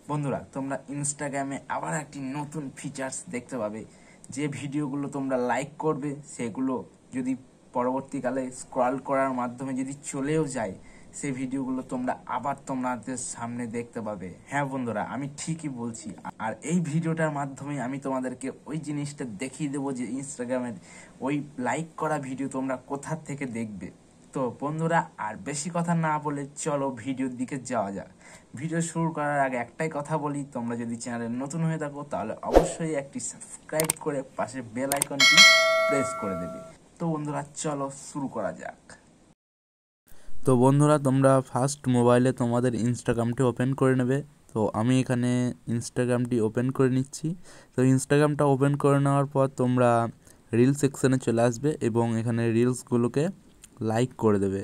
বন্ধুরা, তোমরা ইনস্টাগ্রামে আবার একটি নতুন ফিচার্স দেখতে পাবে। যে ভিডিওগুলো তোমরা লাইক করবে সেগুলো যদি পরবর্তীকালে স্ক্রল করার মাধ্যমে যদি চলেও যায়, সেই ভিডিওগুলো তোমরা আবার তোমাদের সামনে দেখতে পাবে। হ্যাঁ বন্ধুরা, আমি ঠিকই বলছি। আর এই ভিডিওটার মাধ্যমে আমি তোমাদেরকে ওই জিনিসটা দেখিয়ে দেবো যে ইনস্টাগ্রামের ওই লাইক করা ভিডিও তোমরা কোথা থেকে দেখবে। তো বন্ধুরা, আর বেশি কথা না বলে চলো ভিডিওর দিকে যাওয়া যাক। ভিডিও শুরু করার আগে একটাই কথা বলি, তোমরা যদি চ্যানেলে নতুন হয়ে থাকো তাহলে অবশ্যই একটি সাবস্ক্রাইব করে পাশে বেল আইকনটি প্রেস করে দেবে। তো বন্ধুরা, চলো শুরু করা যাক। তো বন্ধুরা, তোমরা ফার্স্ট মোবাইলে তোমাদের ইনস্টাগ্রামটি ওপেন করে নেবে। তো আমি এখানে ইনস্টাগ্রামটি ওপেন করে নিচ্ছি। তো ইনস্টাগ্রামটা ওপেন করে নেওয়ার পর তোমরা রিলস সেকশানে চলে আসবে এবং এখানে রিলসগুলোকে লাইক করে দেবে।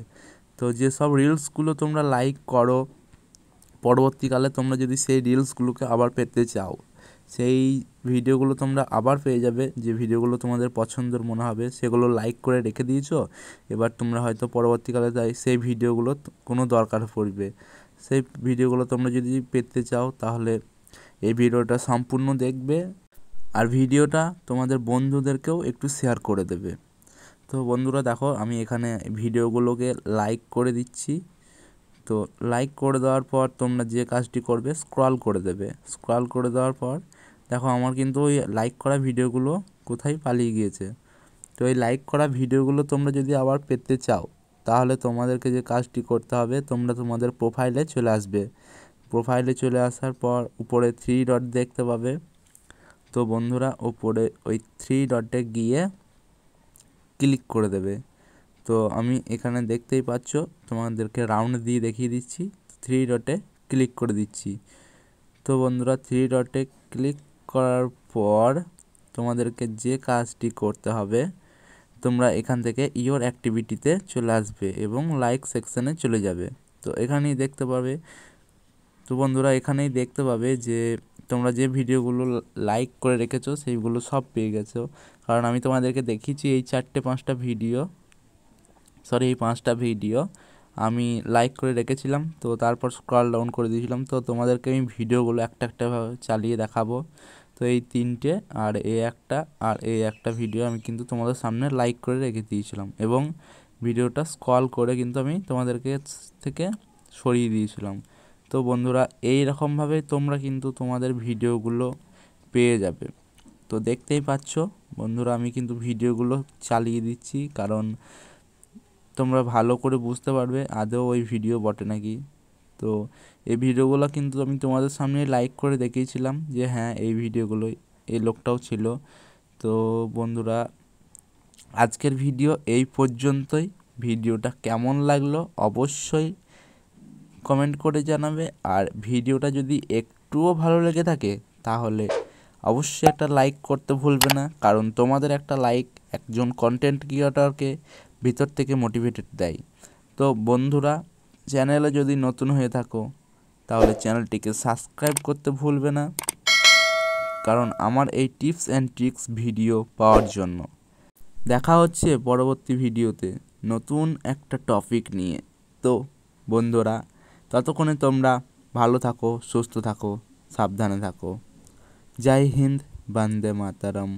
তো যেসব রিলসগুলো তোমরা লাইক করো, পরবর্তীকালে তোমরা যদি সেই রিলসগুলোকে আবার পেতে চাও, সেই ভিডিওগুলো তোমরা আবার পেয়ে যাবে। যে ভিডিওগুলো তোমাদের পছন্দের মনে হবে সেগুলো লাইক করে রেখে দিয়েছো, এবার তোমরা হয়তো পরবর্তীকালে সেই ভিডিওগুলো কোনো দরকার পড়বে। সেই ভিডিওগুলো তোমরা যদি পেতে চাও তাহলে এই ভিডিওটা সম্পূর্ণ দেখবে আর ভিডিওটা তোমাদের বন্ধুদেরকেও একটু শেয়ার করে দেবে। তো বন্ধুরা দেখো, আমি এখানে ভিডিওগুলোকে লাইক করে দিচ্ছি। তো লাইক করে দেওয়ার পর তোমরা যে কাজটি করবে, স্ক্রল করে দেবে। স্ক্রল করে দেওয়ার পর দেখো আমার কিন্তু ওই লাইক করা ভিডিওগুলো কোথায় পালিয়ে গিয়েছে। তো এই লাইক করা ভিডিওগুলো তোমরা যদি আবার পেতে চাও তাহলে তোমাদেরকে যে কাজটি করতে হবে, তোমরা তোমাদের প্রোফাইলে চলে আসবে। প্রোফাইলে চলে আসার পর উপরে 3 ডট দেখতে পাবে। তো বন্ধুরা, উপরে ওই 3 ডটে গিয়ে ক্লিক করে দেবে। তো আমি এখানে দেখতেই পাচ্ছ, তোমাদেরকে রাউন্ড দিয়ে দেখিয়ে দিচ্ছি। 3 ডটে ক্লিক করে দিচ্ছি। তো বন্ধুরা, 3 ডটে ক্লিক করার পর তোমাদেরকে যে কাজটি করতে হবে, তোমরা এখান থেকে ইওর অ্যাক্টিভিটিতে চলে আসবে এবং লাইক সেকশানে চলে যাবে। তো এখানেই দেখতে পাবে, তো বন্ধুরা এখানেই দেখতে পাবে যে তোমরা যে ভিডিওগুলো লাইক করে রেখেছো সেইগুলো সব পেয়ে গেছো। কারণ আমি তোমাদেরকে দেখিয়েছি এই 4-5টা ভিডিও, এই 5টা ভিডিও আমি লাইক করে রেখেছিলাম। তো তারপর স্ক্রল ডাউন করে দিয়েছিলাম। তো তোমাদেরকে আমি ভিডিওগুলো একটা ভাবে চালিয়ে দেখাবো। তো এই 3টে আর এই একটা ভিডিও আমি কিন্তু তোমাদের সামনে লাইক করে রেখে দিয়েছিলাম এবং ভিডিওটা স্ক্রল করে কিন্তু আমি তোমাদেরকে থেকে সরিয়ে দিয়েছিলাম। তো বন্ধুরা, এই রকমভাবে তোমরা কিন্তু তোমাদের ভিডিওগুলো পেয়ে যাবে। তো দেখতেই পাচ্ছ বন্ধুরা, আমি কিন্তু ভিডিওগুলো চালিয়ে দিচ্ছি কারণ তোমরা ভালো করে বুঝতে পারবে আদৌ ওই ভিডিও বটে নাকি। তো এই ভিডিওগুলো কিন্তু আমি তোমাদের সামনে লাইক করে দেখিয়েছিলাম যে হ্যাঁ, এই ভিডিওগুলো এই লোকটাও ছিল। তো বন্ধুরা, আজকের ভিডিও এই পর্যন্তই। ভিডিওটা কেমন লাগলো অবশ্যই কমেন্ট করে জানাবে। আর ভিডিওটা যদি একটুও ভালো লেগে থাকে তাহলে অবশ্যই একটা লাইক করতে ভুলবে না, কারণ তোমাদের একটা লাইক একজন কন্টেন্ট ক্রিয়েটরকে ভিতর থেকে মোটিভেটেড দেয়। তো বন্ধুরা, চ্যানেলে যদি নতুন হয়ে থাকো তাহলে চ্যানেলটিকে সাবস্ক্রাইব করতে ভুলবে না, কারণ আমার এই টিপস অ্যান্ড ট্রিক্স ভিডিও পাওয়ার জন্য। দেখা হচ্ছে পরবর্তী ভিডিওতে নতুন একটা টপিক নিয়ে। তো বন্ধুরা, ততক্ষণে তোমরা ভালো থাকো, সুস্থ থাকো, সাবধানে থাকো। জয় হিন্দ, বন্দে মাতরম।